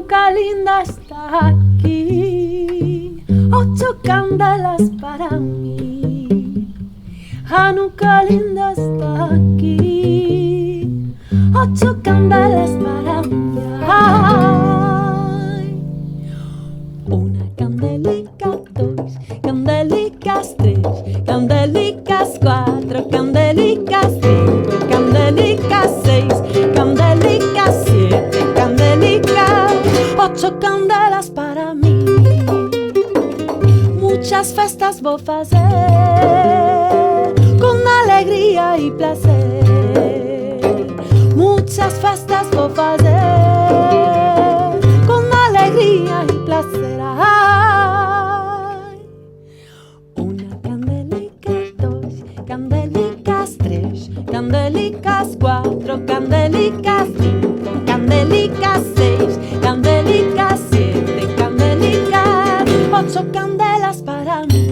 Hanukkah linda está aquí, 8 candelas para mí. Hanukkah linda está aquí, 8 candelas para mí. Ay. Una candelica, 2 candelicas, 3 candelicas, 4 candelicas, 5 candelicas, 6 candelicas, 7 candelicas, 8 candelas para mí. Muchas festas vou fazer con alegría y placer. Muchas festas vou fazer con alegría y placer. Ay. Una candelica, 2 candelicas, 3 candelicas, 4 candelicas, 5 candelicas, 6 candelicas, 7 candelicas, 8 candelas para mí.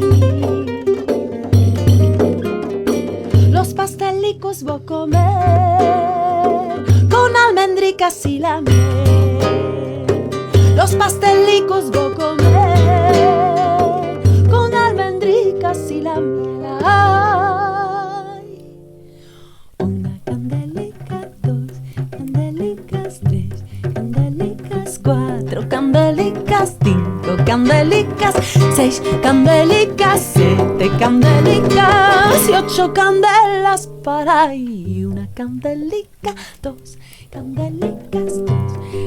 Los pastelicos voy a comer con almendricas y la miel. Los pastelicos voy a comer con almendricas y la miel. Ay. Una candelica, 2 candelicas, 3 candelicas, 4 candelicas, 5 candelicas, 6 candelicas, 7 candelicas y 8 candelas para ahí. Una candelica, 2 candelicas, 2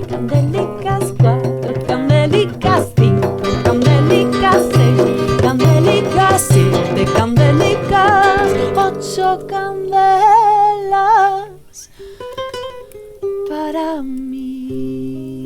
candelicas, 4 candelicas, 5 candelicas, 6 candelicas, 7 candelicas, 8 candelas para mí.